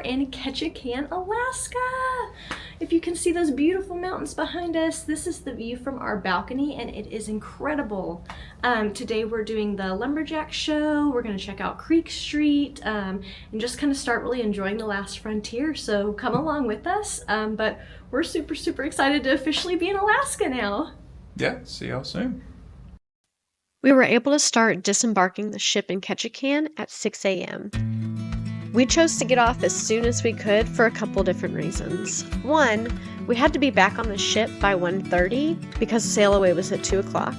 in Ketchikan, Alaska. If you can see those beautiful mountains behind us, this is the view from our balcony and it is incredible. Today we're doing the Lumberjack Show. We're gonna check out Creek Street and just kind of start really enjoying the last frontier. So come along with us. But we're super excited to officially be in Alaska now. Yeah, see y'all soon. We were able to start disembarking the ship in Ketchikan at 6 a.m. We chose to get off as soon as we could for a couple different reasons. One, we had to be back on the ship by 1:30 because sail away was at 2 o'clock.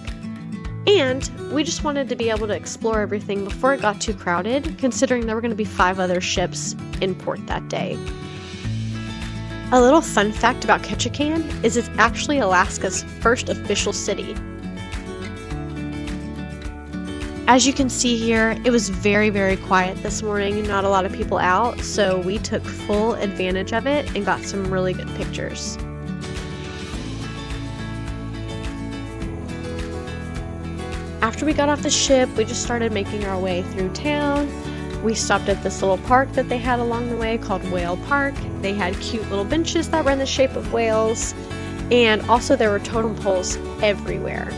And we just wanted to be able to explore everything before it got too crowded, considering there were going to be 5 other ships in port that day. A little fun fact about Ketchikan is it's actually Alaska's first official city. As you can see here, it was very quiet this morning, not a lot of people out, so we took full advantage of it and got some really good pictures. After we got off the ship, we just started making our way through town. We stopped at this little park that they had along the way called Whale Park. They had cute little benches that were in the shape of whales, and also there were totem poles everywhere.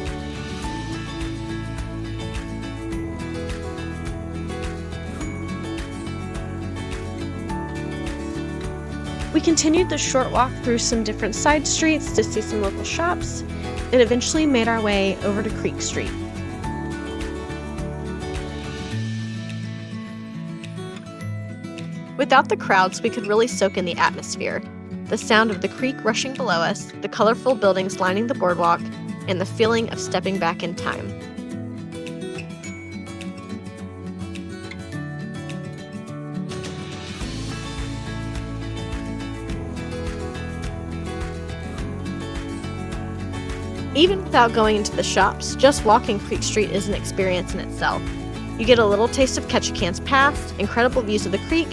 We continued the short walk through some different side streets to see some local shops, and eventually made our way over to Creek Street. Without the crowds, we could really soak in the atmosphere. The sound of the creek rushing below us, the colorful buildings lining the boardwalk, and the feeling of stepping back in time. Even without going into the shops, just walking Creek Street is an experience in itself. You get a little taste of Ketchikan's past, incredible views of the creek,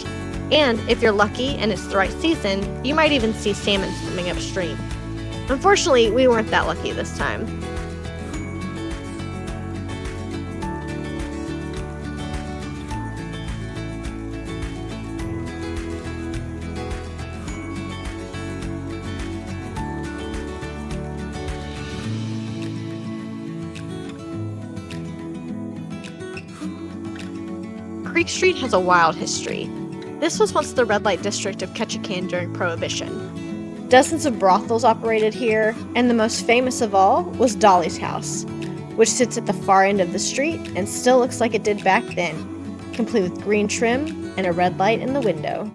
and if you're lucky and it's the right season, you might even see salmon swimming upstream. Unfortunately, we weren't that lucky this time. Creek Street has a wild history. This was once the red light district of Ketchikan during Prohibition. Dozens of brothels operated here, and the most famous of all was Dolly's house, which sits at the far end of the street and still looks like it did back then, complete with green trim and a red light in the window.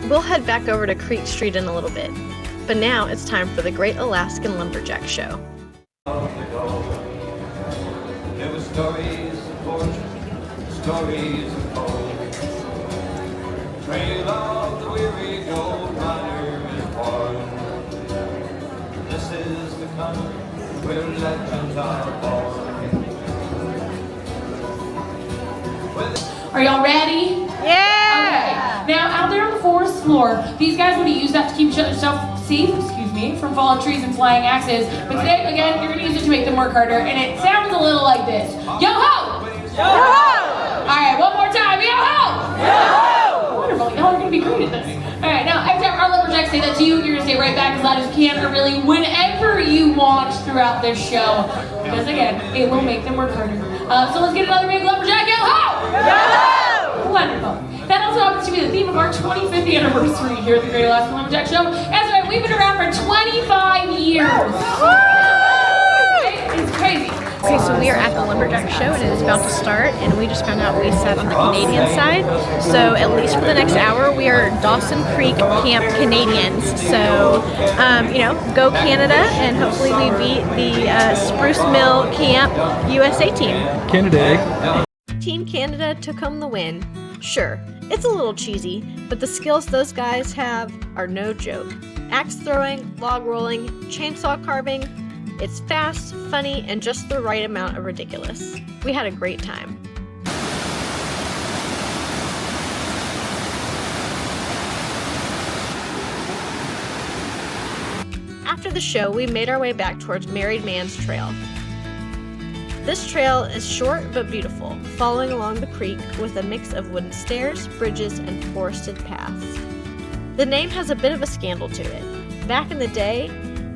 We'll head back over to Creek Street in a little bit, but now it's time for the Great Alaskan Lumberjack Show. There were stories of fortune, stories of gold. Trail of the weary gold miner is born. This is the country where legends are born. Are y'all ready? Yeah! Okay. Now, out there on the forest floor, these guys would have used that to keep yourself safe, from falling trees and flying axes. But today, again, you're going to use it to make them work harder. And it sounds a little like this. Yo-ho! Yo-ho! All right, one more time. Yo-ho! Yo-ho! Wonderful. Y'all are going to be great at this. All right, now, every time our lumberjack Lumberjack say that to you, you're gonna say right back as loud as you can, or really whenever you want throughout this show. Because again, it will make them work harder. So let's get another big Lumberjack yell, ho! Yo! Wonderful. That also happens to be the theme of our 25th anniversary here at the Great Alaskan Lumberjack Show. That's right, we've been around for 25 years. It's crazy. Okay, so we are at the Lumberjack Show and it is about to start, and we just found out we sat on the Canadian side. So at least for the next hour, we are Dawson Creek Camp Canadians. So, you know, go Canada, and hopefully we beat the Spruce Mill Camp USA team. Canada. Team Canada took home the win. Sure, it's a little cheesy, but the skills those guys have are no joke. Axe throwing, log rolling, chainsaw carving. It's fast, funny, and just the right amount of ridiculous. We had a great time. After the show, we made our way back towards Married Man's Trail. This trail is short but beautiful, following along the creek with a mix of wooden stairs, bridges, and forested paths. The name has a bit of a scandal to it. Back in the day,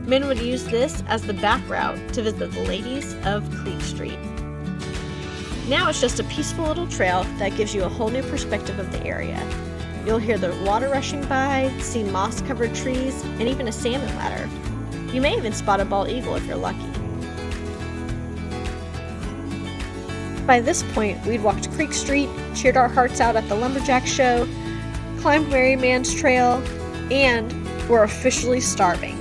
men would use this as the back route to visit the ladies of Creek Street. Now it's just a peaceful little trail that gives you a whole new perspective of the area. You'll hear the water rushing by, see moss-covered trees, and even a salmon ladder. You may even spot a bald eagle if you're lucky. By this point, we'd walked Creek Street, cheered our hearts out at the Lumberjack Show, climbed Merry Man's Trail, and were officially starving.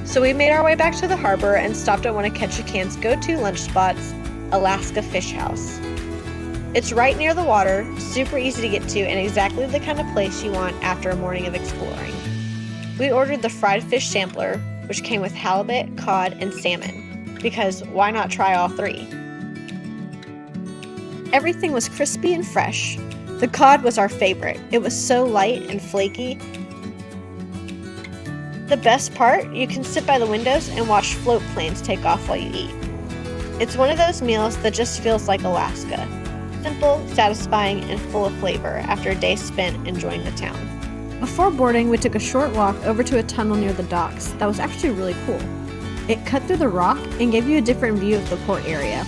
So we made our way back to the harbor and stopped at one of Ketchikan's go-to lunch spots, Alaska Fish House. It's right near the water, super easy to get to, and exactly the kind of place you want after a morning of exploring. We ordered the fried fish sampler, which came with halibut, cod, and salmon, because why not try all three? Everything was crispy and fresh. The cod was our favorite. It was so light and flaky. The best part, you can sit by the windows and watch floatplanes take off while you eat. It's one of those meals that just feels like Alaska. Simple, satisfying, and full of flavor after a day spent enjoying the town. Before boarding, we took a short walk over to a tunnel near the docks that was actually really cool. It cut through the rock and gave you a different view of the port area.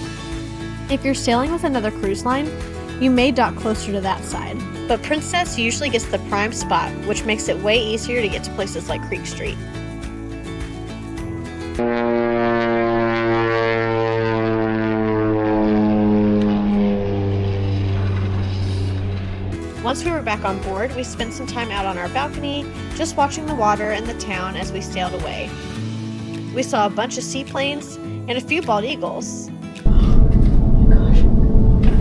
If you're sailing with another cruise line, you may dock closer to that side. But Princess usually gets the prime spot, which makes it way easier to get to places like Creek Street. Once we were back on board, we spent some time out on our balcony, just watching the water and the town as we sailed away. We saw a bunch of seaplanes and a few bald eagles.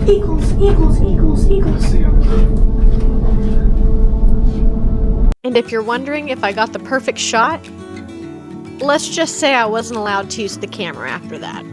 Eagles, eagles, eagles, eagles. And if you're wondering if I got the perfect shot, let's just say I wasn't allowed to use the camera after that.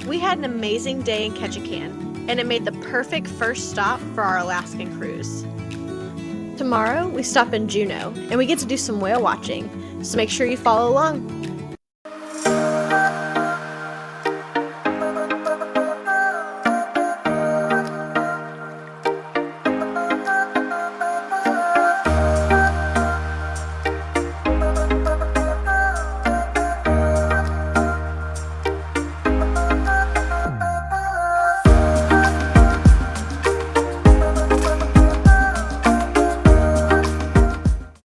We had an amazing day in Ketchikan, and it made the perfect first stop for our Alaskan cruise. Tomorrow, we stop in Juneau, and we get to do some whale watching, so make sure you follow along.